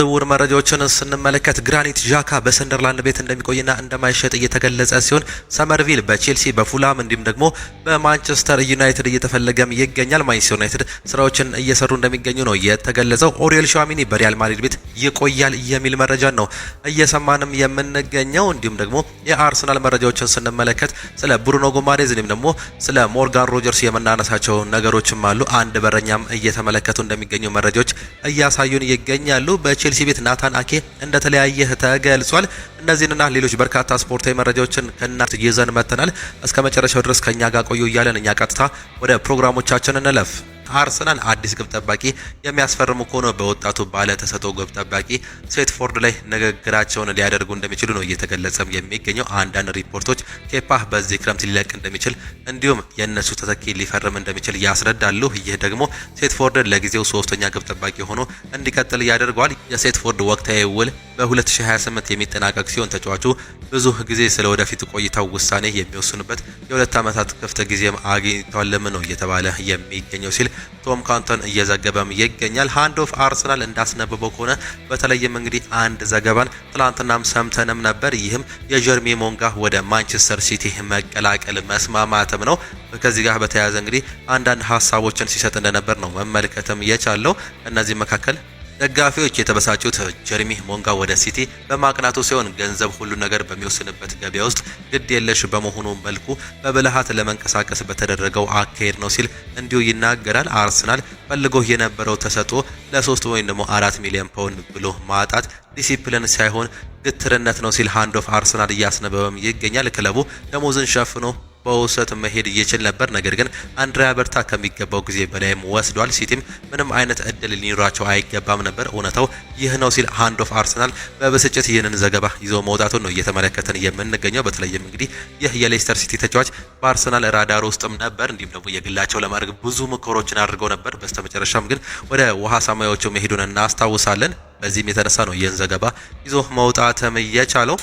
ዝውውር መረጃዎችን ስንመለከት ግራኒት ዣካ በሰንደርላንድ ቤት እንደሚቆይና እንደማይሸጥ እየተገለጸ ሲሆን ሰመርቪል በቼልሲ በፉላም እንዲሁም ደግሞ በማንቸስተር ዩናይትድ እየተፈለገም ይገኛል። ማንቸስተር ዩናይትድ ስራዎችን እየሰሩ እንደሚገኙ ነው የተገለጸው። ኦሪየል ሻሚኒ በሪያል ማድሪድ ቤት ይቆያል የሚል መረጃ ነው እየሰማንም የምንገኘው። እንዲሁም ደግሞ የአርሰናል መረጃዎችን ስንመለከት ስለ ብሩኖ ጎማሬዝ እንዲሁም ደግሞ ስለ ሞርጋን ሮጀርስ የምናነሳቸው ነገሮችም አሉ። አንድ በረኛም እየተመለከቱ እንደሚገኙ መረጃዎች እያሳዩን ይገኛሉ። በቼልሲ ቤት ናታን አኬ እንደተለያየ ተገልጿል። እነዚህንና ሌሎች በርካታ ስፖርታዊ መረጃዎችን ከናንተ ይዘን መጥተናል። እስከ መጨረሻው ድረስ ከኛ ጋር ቆዩ እያለን እኛ ቀጥታ ወደ ፕሮግራሞቻችን እንለፍ። አርሰናል አዲስ ግብ ጠባቂ የሚያስፈርሙ ከሆነ በወጣቱ ባለ ተሰጥኦ ግብ ጠባቂ ሴትፎርድ ላይ ንግግራቸውን ሊያደርጉ እንደሚችሉ ነው እየተገለጸም የሚገኘው። አንዳንድ ሪፖርቶች ኬፓ በዚህ ክረምት ሊለቅ እንደሚችል እንዲሁም የነሱ ተተኪ ሊፈርም እንደሚችል ያስረዳሉ። ይህ ደግሞ ሴትፎርድ ለጊዜው ሶስተኛ ግብ ጠባቂ ሆኖ እንዲቀጥል ያደርገዋል። የሴትፎርድ ወቅታዊ ውል በ2028 የሚጠናቀቅ ሲሆን ተጫዋቹ ብዙ ጊዜ ስለ ወደፊት ቆይታው ውሳኔ የሚወስኑበት የ2 ዓመታት ክፍት ጊዜም አግኝቷልም ነው እየተባለ የሚገኘው ሲል ቶም ካንተን እየዘገበም ይገኛል። ሃንድ ኦፍ አርሰናል እንዳስነበበው ከሆነ በተለይም እንግዲህ አንድ ዘገባን ትላንትናም ሰምተንም ነበር። ይህም የጀርሚ ሞንጋ ወደ ማንቸስተር ሲቲ መቀላቀል መስማማትም ነው። ከዚህ ጋር በተያያዘ እንግዲህ አንዳንድ ሀሳቦችን ሲሰጥ እንደነበር ነው መመልከትም የቻለው። እነዚህ መካከል ደጋፊዎች የተበሳጩት ጀርሚ ሞንጋ ወደ ሲቲ በማቅናቱ ሲሆን ገንዘብ ሁሉ ነገር በሚወስንበት ገበያ ውስጥ ግድ የለሽ በመሆኑ መልኩ በብልሃት ለመንቀሳቀስ በተደረገው አካሄድ ነው ሲል እንዲሁ ይናገራል። አርሰናል ፈልጎ የነበረው ተሰጥኦ ለ3 ወይም ደግሞ 4 ሚሊዮን ፓውንድ ብሎ ማጣት ዲሲፕሊን ሳይሆን ግትርነት ነው ሲል ሃንድ ኦፍ አርሰናል እያስነበበም ይገኛል። ክለቡ ደሞዝን ሸፍኖ በውሰት መሄድ እየችል ነበር፣ ነገር ግን አንድሪያ በርታ ከሚገባው ጊዜ በላይም ወስዷል። ሲቲም ምንም አይነት እድል ሊኖራቸው አይገባም ነበር። እውነታው ይህ ነው ሲል ሃንድ ኦፍ አርሰናል በብስጭት ይህንን ዘገባ ይዞ መውጣቱን ነው እየተመለከተን የምንገኘው። በተለይም እንግዲህ ይህ የሌስተር ሲቲ ተጫዋች በአርሰናል ራዳር ውስጥም ነበር። እንዲሁም ደግሞ የግላቸው ለማድረግ ብዙ ሙከራዎችን አድርገው ነበር። በስተመጨረሻም ግን ወደ ውሃ ሰማያዎቹ መሄዱን እናስታውሳለን። በዚህም የተነሳ ነው ይህን ዘገባ ይዞ መውጣትም የቻለው።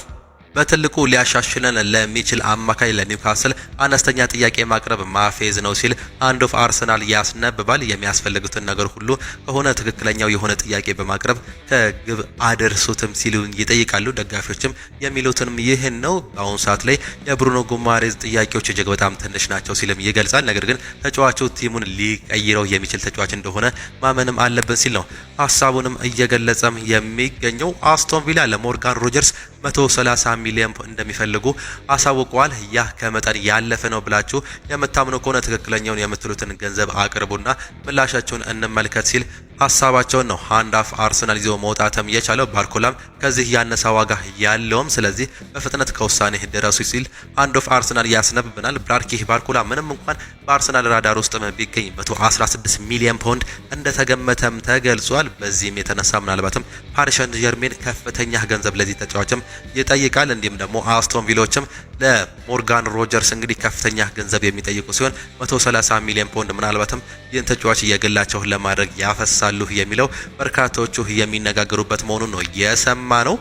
በትልቁ ሊያሻሽለን ለሚችል አማካይ ለኒውካስል አነስተኛ ጥያቄ ማቅረብ ማፌዝ ነው ሲል ሃንድ ኦፍ አርሰናል ያስነብባል። የሚያስፈልጉትን ነገር ሁሉ ከሆነ ትክክለኛው የሆነ ጥያቄ በማቅረብ ከግብ አደርሱትም ሲሉ ይጠይቃሉ። ደጋፊዎችም የሚሉትንም ይህን ነው። በአሁኑ ሰዓት ላይ የብሩኖ ጉማሬዝ ጥያቄዎች እጅግ በጣም ትንሽ ናቸው ሲልም ይገልጻል። ነገር ግን ተጫዋቹ ቲሙን ሊቀይረው የሚችል ተጫዋች እንደሆነ ማመንም አለብን ሲል ነው ሀሳቡንም እየገለጸም የሚገኘው። አስቶን ቪላ ለሞርጋን ሮጀርስ 130 ሚሊዮን እንደሚፈልጉ አሳውቀዋል። ያ ከመጠን ያለፈ ነው ብላችሁ የምታምኑ ከሆነ ትክክለኛውን የምትሉትን ገንዘብ አቅርቡና ምላሻቸውን እንመልከት ሲል ሀሳባቸውን ነው ሃንድ ኦፍ አርሰናል ይዞ መውጣትም የቻለው። ባርኮላም ከዚህ ያነሳ ዋጋ ያለውም፣ ስለዚህ በፍጥነት ከውሳኔ ደረሱ ሲል ሃንድ ኦፍ አርሰናል ያስነብብናል። ብራድኪ ባርኮላ ምንም እንኳን በአርሰናል ራዳር ውስጥ ቢገኝ 116 ሚሊዮን ፓውንድ እንደተገመተም ተገልጿል። በዚህም የተነሳ ምናልባትም ፓሪስ ሰን ዠርሜን ከፍተኛ ገንዘብ ለዚህ ተጫዋችም ይጠይቃል። እንዲሁም ደግሞ አስቶን ቪሎችም ለሞርጋን ሮጀርስ እንግዲህ ከፍተኛ ገንዘብ የሚጠይቁ ሲሆን 130 ሚሊዮን ፓውንድ ምናልባትም ይህን ተጫዋች የግላቸው ለማድረግ ያፈሳሉ የሚለው በርካታዎቹ የሚነጋገሩበት መሆኑን ነው የሰማ ነው።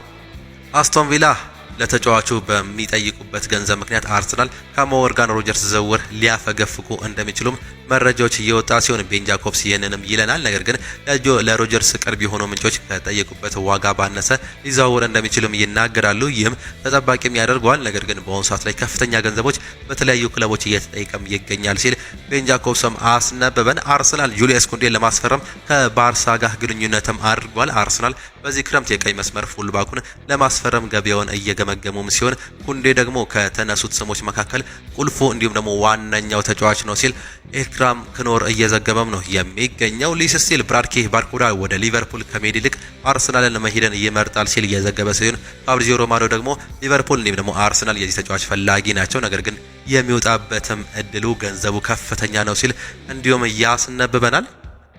አስቶን ቪላ ለተጫዋቹ በሚጠይቁበት ገንዘብ ምክንያት አርሰናል ከሞርጋን ሮጀርስ ዝውውር ሊያፈገፍቁ እንደሚችሉም መረጃዎች እየወጣ ሲሆን ቤን ጃኮብስ ይህንንም ይለናል። ነገር ግን ለሮጀርስ ቅርብ የሆኑ ምንጮች ከጠየቁበት ዋጋ ባነሰ ሊዘዋወር እንደሚችሉም ይናገራሉ። ይህም ተጠባቂም ያደርገዋል። ነገር ግን በአሁኑ ሰዓት ላይ ከፍተኛ ገንዘቦች በተለያዩ ክለቦች እየተጠየቀም ይገኛል ሲል ቤን ጃኮብስም አስነበበን። አርሰናል ጁሊየስ ኩንዴን ለማስፈረም ከባርሳ ጋር ግንኙነትም አድርጓል። አርሰናል በዚህ ክረምት የቀይ መስመር ፉልባኩን ለማስፈረም ገበያውን እየገመገሙም ሲሆን ኩንዴ ደግሞ ከተነሱት ስሞች መካከል ቁልፉ እንዲሁም ደግሞ ዋነኛው ተጫዋች ነው ሲል ኤክራም ክኖር እየዘገበም ነው የሚገኘው። ሊስ ስቲል ብራድኪ ባርኮላ ወደ ሊቨርፑል ከሜድ ይልቅ አርሰናልን መሄድን ይመርጣል ሲል እየዘገበ ሲሆን ፋብሪዚዮ ሮማኖ ደግሞ ሊቨርፑል እንዲሁም ደግሞ አርሰናል የዚህ ተጫዋች ፈላጊ ናቸው፣ ነገር ግን የሚወጣበትም እድሉ ገንዘቡ ከፍተኛ ነው ሲል እንዲሁም ያስነብበናል።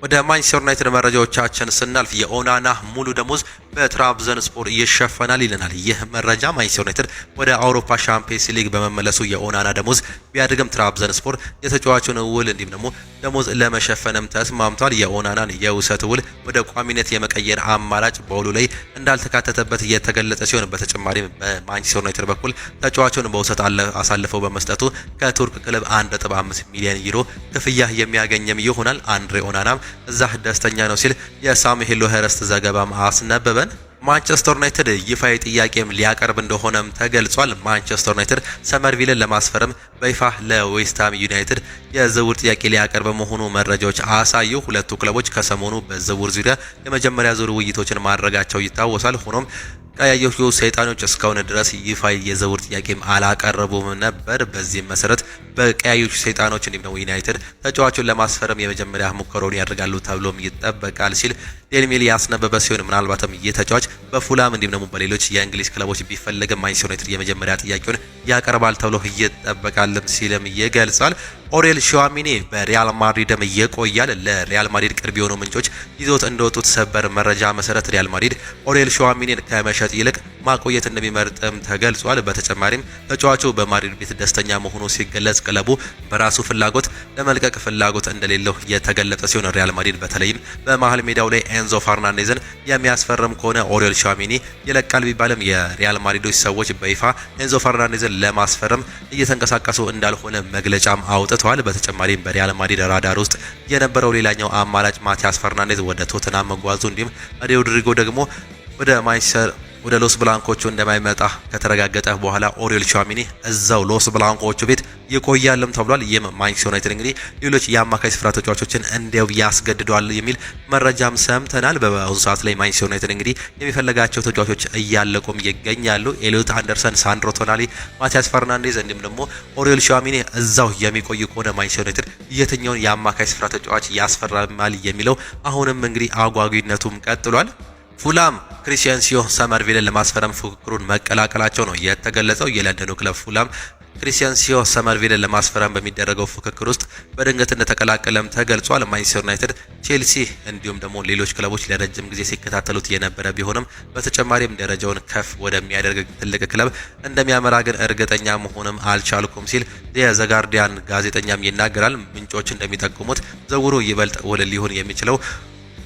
ወደ ማንቸስተር ዩናይትድ መረጃዎቻችን ስናልፍ የኦናና ሙሉ ደሞዝ በትራብዘንስፖር ይሸፈናል ይለናል። ይህ መረጃ ማንቸስተር ዩናይትድ ወደ አውሮፓ ሻምፒየንስ ሊግ በመመለሱ የኦናና ደሞዝ ቢያድግም ትራብዘንስፖር የተጫዋቹን ውል እንዲሁም ደግሞ ደሞዝ ለመሸፈንም ተስማምቷል። የኦናናን የውሰት ውል ወደ ቋሚነት የመቀየር አማራጭ በውሉ ላይ እንዳልተካተተበት እየተገለጸ ሲሆን በተጨማሪም በማንቸስተር ዩናይትድ በኩል ተጫዋቹን በውሰት አሳልፈው በመስጠቱ ከቱርክ ክለብ 1.5 ሚሊዮን ዩሮ ክፍያ የሚያገኝም ይሆናል። አንድሬ ኦናናም እዛ ደስተኛ ነው ሲል የሳሙኤል ሎሄረስት ዘገባም አስነበበን። ማንቸስተር ዩናይትድ ይፋዊ ጥያቄም ሊያቀርብ እንደሆነም ተገልጿል። ማንቸስተር ዩናይትድ ሰመርቪልን ለማስፈረም በይፋ ለዌስትሃም ዩናይትድ የዝውውር ጥያቄ ሊያቀርብ መሆኑ መረጃዎች አሳዩ። ሁለቱ ክለቦች ከሰሞኑ በዝውውር ዙሪያ የመጀመሪያ ዙር ውይይቶችን ማድረጋቸው ይታወሳል። ሆኖም ቀያዮቹ ሰይጣኖች እስካሁን ድረስ ይፋዊ የዝውውር ጥያቄም አላቀረቡም ነበር። በዚህም መሰረት በቀያዮቹ ሰይጣኖች እንዲሁም ነው ዩናይትድ ተጫዋቹን ለማስፈረም የመጀመሪያ ሙከራውን ያደርጋሉ ተብሎም ይጠበቃል ሲል ዴይሊ ሜል ያስነበበ ሲሆን ምናልባትም ይህ ተጫዋች በፉላም እንዲሁም ደግሞ በሌሎች የእንግሊዝ ክለቦች ቢፈለግም ማንቸስተር ዩናይትድ የመጀመሪያ ጥያቄውን ያቀርባል ተብሎ ይጠበቃልም ሲልም ይገልጻል። ኦሬል ሹዋሚኒ በሪያል ማድሪድም ይቆያል። ለሪያል ማድሪድ ቅርብ የሆኑ ምንጮች ይዞት እንደወጡት ሰበር መረጃ መሰረት ሪያል ማድሪድ ኦሬል ሹዋሚኒን ከመሸጥ ይልቅ ማቆየት እንደሚመርጥም ተገልጿል። በተጨማሪም ተጫዋቹ በማድሪድ ቤት ደስተኛ መሆኑ ሲገለጽ ክለቡ በራሱ ፍላጎት ለመልቀቅ ፍላጎት እንደሌለው የተገለጸ ሲሆን ሪያል ማድሪድ በተለይም በመሃል ሜዳው ላይ ኤንዞ ፈርናንዴዝን የሚያስፈርም ከሆነ ኦሬል ሹዋሚኒ ይለቃል ቢባልም የሪያል ማድሪዶች ሰዎች በይፋ ኤንዞ ፈርናንዴዝን ለማስፈረም እየተንቀሳቀሱ እንዳልሆነ መግለጫም አውጥተዋል። በተጨማሪም በሪያል ማድሪድ ራዳር ውስጥ የነበረው ሌላኛው አማራጭ ማቲያስ ፈርናንዴዝ ወደ ቶተናም መጓዙ እንዲሁም ሮድሪጎ ደግሞ ወደ ሎስ ብላንኮቹ እንደማይመጣ ከተረጋገጠ በኋላ ኦሬል ሹዋሚኒ እዛው ሎስ ብላንኮቹ ቤት ይቆያልም ተብሏል። ይህም ማንቸስተር ዩናይትድ እንግዲህ ሌሎች የአማካይ ስፍራ ተጫዋቾችን እንዲያው ያስገድደዋል የሚል መረጃም ሰምተናል። በአሁኑ ሰዓት ላይ ማንቸስተር ዩናይትድ እንግዲህ የሚፈልጋቸው ተጫዋቾች እያለቁም ይገኛሉ። ኤሊዮት አንደርሰን፣ ሳንድሮ ቶናሊ፣ ማቲያስ ፈርናንዴዝ እንዲሁም ደግሞ ኦሬል ሹዋሚኒ እዛው የሚቆይ ከሆነ ማንቸስተር ዩናይትድ የትኛውን የአማካይ ስፍራ ተጫዋች ያስፈርማል የሚለው አሁንም እንግዲህ አጓጊነቱም ቀጥሏል። ፉላም ክሪስቲያን ሲዮ ሰመርቪልን ለማስፈረም ፉክክሩን መቀላቀላቸው ነው የተገለጸው። የለንደኑ ክለብ ፉላም ክሪስቲያን ሲዮ ሰመርቪልን ለማስፈረም በሚደረገው ፉክክር ውስጥ በድንገት እንደተቀላቀለም ተገልጿል። ማንቸስተር ዩናይትድ፣ ቼልሲ እንዲሁም ደግሞ ሌሎች ክለቦች ለረጅም ጊዜ ሲከታተሉት የነበረ ቢሆንም በተጨማሪም ደረጃውን ከፍ ወደሚያደርግ ትልቅ ክለብ እንደሚያመራ ግን እርግጠኛ መሆንም አልቻልኩም ሲል የዘጋርዲያን ጋዜጠኛም ይናገራል። ምንጮች እንደሚጠቁሙት ዝውውሩ ይበልጥ ውል ሊሆን የሚችለው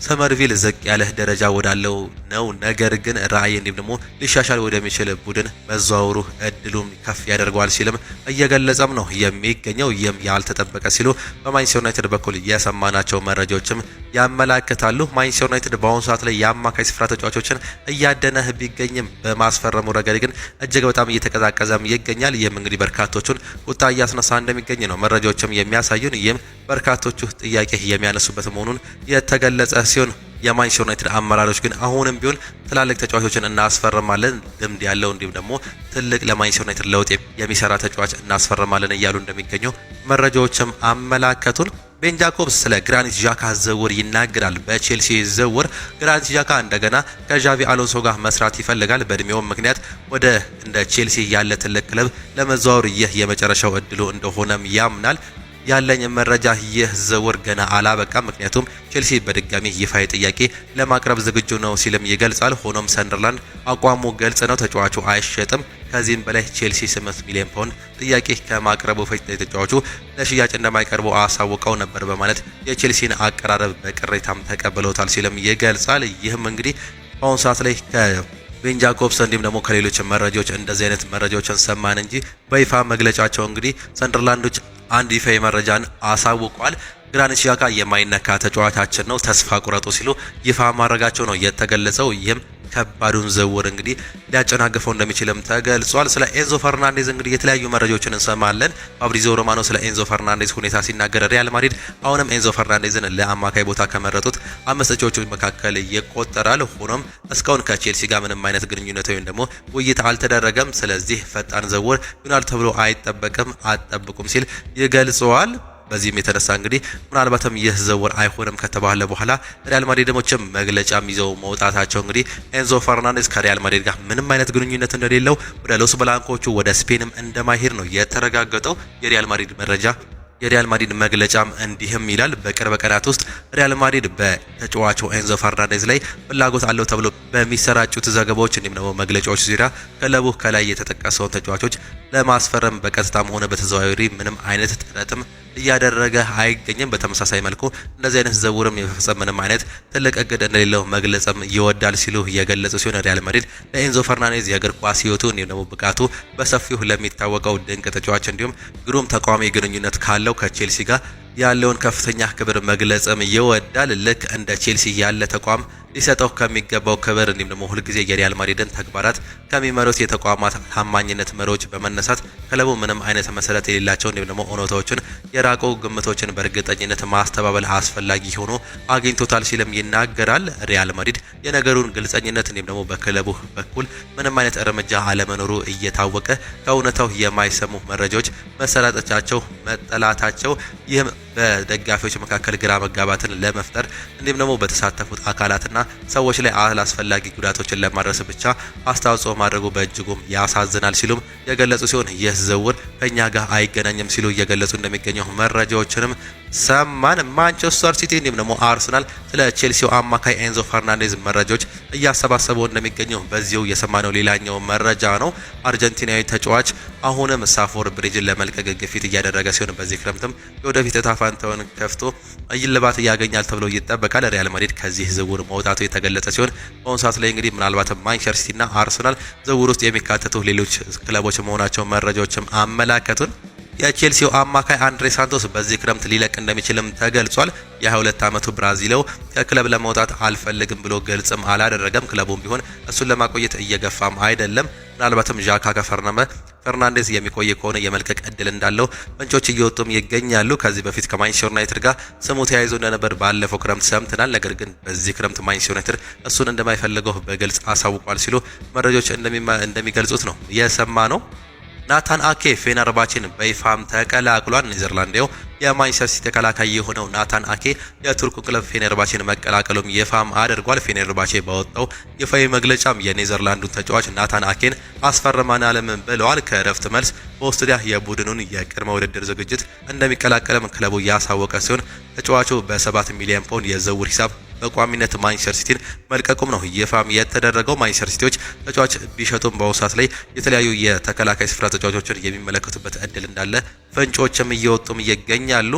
ሰመርቪል ዝቅ ያለ ደረጃ ወዳለው ነው። ነገር ግን ራዕይ እንዲሁም ደግሞ ሊሻሻል ወደሚችል ቡድን መዘዋወሩ እድሉም ከፍ ያደርገዋል ሲልም እየገለጸም ነው የሚገኘው። ይህም ያልተጠበቀ ሲሉ በማንቸስተር ዩናይትድ በኩል የሰማናቸው መረጃዎችም ያመላክታሉ። ማንቸስተር ዩናይትድ በአሁኑ ሰዓት ላይ የአማካይ ስፍራ ተጫዋቾችን እያደነ ቢገኝም በማስፈረሙ ረገድ ግን እጅግ በጣም እየተቀዛቀዘም ይገኛል። ይህም እንግዲህ በርካቶቹን ቁጣ እያስነሳ እንደሚገኝ ነው መረጃዎችም የሚያሳዩን። ይህም በርካቶቹ ጥያቄ የሚያነሱበት መሆኑን የተገለጸ ሲሆን የማንቸስተር ዩናይትድ አመራሮች ግን አሁንም ቢሆን ትላልቅ ተጫዋቾችን እናስፈርማለን፣ ልምድ ያለው እንዲሁም ደግሞ ትልቅ ለማንቸስተር ዩናይትድ ለውጥ የሚሰራ ተጫዋች እናስፈርማለን እያሉ እንደሚገኙ መረጃዎችም አመላከቱን። ቤን ጃኮብስ ስለ ግራኒት ዣካ ዝውውር ይናገራል። በቼልሲ ዝውውር ግራኒት ዣካ እንደገና ከዣቪ አሎንሶ ጋር መስራት ይፈልጋል። በእድሜውም ምክንያት ወደ እንደ ቼልሲ ያለ ትልቅ ክለብ ለመዘዋወር ይህ የመጨረሻው እድሉ እንደሆነም ያምናል። ያለኝ መረጃ ይህ ዝውውር ገና አላበቃም፣ ምክንያቱም ቼልሲ በድጋሚ ይፋዊ ጥያቄ ለማቅረብ ዝግጁ ነው ሲልም ይገልጻል። ሆኖም ሰንደርላንድ አቋሙ ግልጽ ነው፣ ተጫዋቹ አይሸጥም። ከዚህም በላይ ቼልሲ 8 ሚሊዮን ፓውንድ ጥያቄ ከማቅረቡ በፊት ተጫዋቹ ለሽያጭ እንደማይቀርቡ አሳውቀው ነበር በማለት የቼልሲን አቀራረብ በቅሬታም ተቀብለውታል ሲልም ይገልጻል። ይህም እንግዲህ በአሁኑ ሰዓት ላይ ቤን ጃኮብስ እንዲሁም ደግሞ ከሌሎች መረጃዎች እንደዚህ አይነት መረጃዎችን ሰማን እንጂ በይፋ መግለጫቸው እንግዲህ ሰንደርላንዶች አንድ ይፋ መረጃን አሳውቋል። ግራኒት ዣካ የማይነካ ተጫዋቻችን ነው፣ ተስፋ ቁረጡ ሲሉ ይፋ ማድረጋቸው ነው የተገለጸው። ይህም ከባዱን ዝውውር እንግዲህ ሊያጨናግፈው እንደሚችልም ተገልጿል። ስለ ኤንዞ ፈርናንዴዝ እንግዲህ የተለያዩ መረጃዎችን እንሰማለን። ፋብሪዚዮ ሮማኖ ስለ ኤንዞ ፈርናንዴዝ ሁኔታ ሲናገር ሪያል ማድሪድ አሁንም ኤንዞ ፈርናንዴዝን ለአማካይ ቦታ ከመረጡት 5 እጩዎች መካከል ይቆጠራል። ሆኖም እስካሁን ከቼልሲ ጋር ምንም አይነት ግንኙነት ወይም ደግሞ ውይይት አልተደረገም። ስለዚህ ፈጣን ዝውውር ይሆናል ተብሎ አይጠበቅም፣ አትጠብቁም ሲል ይገልጸዋል። በዚህም የተነሳ እንግዲህ ምናልባትም ይህ ዝውውር አይሆንም ከተባለ በኋላ ሪያል ማድሪድሞችም መግለጫም ይዘው መውጣታቸው እንግዲህ ኤንዞ ፈርናንዴዝ ከሪያል ማድሪድ ጋር ምንም አይነት ግንኙነት እንደሌለው ወደ ሎስ ብላንኮቹ ወደ ስፔንም እንደማይሄድ ነው የተረጋገጠው። የሪያል ማድሪድ መግለጫም እንዲህም ይላል። በቅርብ ቀናት ውስጥ ሪያል ማድሪድ በተጫዋቹ ኤንዞ ፈርናንዴዝ ላይ ፍላጎት አለው ተብሎ በሚሰራጩት ዘገባዎች እንዲሁም ደግሞ መግለጫዎች ዙሪያ ክለቡ ከላይ የተጠቀሰውን ተጫዋቾች ለማስፈረም በቀጥታም ሆነ በተዘዋዋሪ ምንም አይነት ጥረትም እያደረገ አይገኝም። በተመሳሳይ መልኩ እንደዚህ አይነት ዝውውርም የመፈጸም ምንም አይነት ትልቅ እቅድ እንደሌለው መግለጽም ይወዳል ሲሉ የገለጹ ሲሆን ሪያል ማድሪድ ለኤንዞ ፈርናንዴዝ የእግር ኳስ ሕይወቱ እንዲሁም ደግሞ ብቃቱ በሰፊው ለሚታወቀው ድንቅ ተጫዋች እንዲሁም ግሩም ተቋሚ ግንኙነት ካለው ከቼልሲ ጋር ያለውን ከፍተኛ ክብር መግለጽም ይወዳል። ልክ እንደ ቼልሲ ያለ ተቋም ሊሰጠው ከሚገባው ክብር እንዲሁም ደግሞ ሁልጊዜ የሪያል ማድሪድን ተግባራት ከሚመሩት የተቋማት ታማኝነት መሪዎች በመነሳት ክለቡ ምንም አይነት መሰረት የሌላቸው እንዲሁም ደግሞ እውነታዎችን የራቁ ግምቶችን በእርግጠኝነት ማስተባበል አስፈላጊ ሆኖ አግኝቶታል ሲልም ይናገራል። ሪያል ማድሪድ የነገሩን ግልጸኝነት እንዲሁም ደግሞ በክለቡ በኩል ምንም አይነት እርምጃ አለመኖሩ እየታወቀ ከእውነታው የማይሰሙ መረጃዎች መሰራጨታቸው መጠላታቸው ይህም በደጋፊዎች መካከል ግራ መጋባትን ለመፍጠር እንዲሁም ደግሞ በተሳተፉት አካላትና ሰዎች ላይ አላስፈላጊ ጉዳቶችን ለማድረስ ብቻ አስተዋጽኦ ማድረጉ በእጅጉም ያሳዝናል ሲሉም የገለጹ ሲሆን ይህ ዝውውር ከኛ ጋር አይገናኝም ሲሉ እየገለጹ እንደሚገኘው መረጃዎችንም ሰማን። ማንቸስተር ሲቲ እንዲሁም ደግሞ አርሰናል ስለ ቼልሲው አማካይ ኤንዞ ፈርናንዴዝ መረጃዎች እያሰባሰቡ እንደሚገኘው በዚሁ የሰማነው ሌላኛው መረጃ ነው። አርጀንቲናዊ ተጫዋች አሁንም ስታንፎርድ ብሪጅን ለመልቀቅ ግፊት እያደረገ ሲሆን በዚህ ክረምትም የወደፊት እጣ ፈንታውን ከፍቶ እልባት ያገኛል ተብሎ ይጠበቃል። ሪያል ማድሪድ ከዚህ ዝውውር መውጣቱ የተገለጸ ሲሆን በአሁኑ ሰዓት ላይ እንግዲህ ምናልባት ማንቸስተር ሲቲና አርሰናል ዝውውር ውስጥ የሚካተቱ ሌሎች ክለቦች መሆናቸው መረጃዎችም አመላከቱን። የቼልሲው አማካይ አንድሬ ሳንቶስ በዚህ ክረምት ሊለቅ እንደሚችልም ተገልጿል። የ22 ዓመቱ ብራዚለው ከክለብ ለመውጣት አልፈልግም ብሎ ግልጽም አላደረገም። ክለቡም ቢሆን እሱን ለማቆየት እየገፋም አይደለም። ምናልባትም ዣካ ፈርናንዴዝ የሚቆይ ከሆነ የመልቀቅ እድል እንዳለው ምንጮች እየወጡም ይገኛሉ። ከዚህ በፊት ከማንቸስተር ዩናይትድ ጋር ስሙ ተያይዞ እንደነበር ባለፈው ክረምት ሰምተናል። ነገር ግን በዚህ ክረምት ማንቸስተር ዩናይትድ እሱን እንደማይፈልገው በግልጽ አሳውቋል ሲሉ መረጃዎች እንደሚገልጹት ነው የሰማ ነው። ናታን አኬ ፌነርባቼን በይፋም ተቀላቅሏል። ኔዘርላንዳዊው የማንቸስተር ሲቲ ተከላካይ የሆነው ናታን አኬ የቱርኩ ክለብ ፌነርባቼን መቀላቀሉም ይፋም አድርጓል። ፌነርባቼ ባወጣው ይፋዊ መግለጫም የኔዘርላንዱን ተጫዋች ናታን አኬን አስፈርመናልም ብለዋል። ከእረፍት መልስ በኦስትሪያ የቡድኑን የቅድመ ውድድር ዝግጅት እንደሚቀላቀልም ክለቡ ያሳወቀ ሲሆን ተጫዋቹ በ7 ሚሊዮን ፓውንድ የዝውውር ሂሳብ በቋሚነት ማንቸስተር ሲቲን መልቀቁም ነው ይፋም የተደረገው። ማንቸስተር ሲቲዎች ተጫዋች ቢሸጡም በውሳት ላይ የተለያዩ የተከላካይ ስፍራ ተጫዋቾችን የሚመለከቱበት እድል እንዳለ ፍንጮችም እየወጡም ይገኛሉ።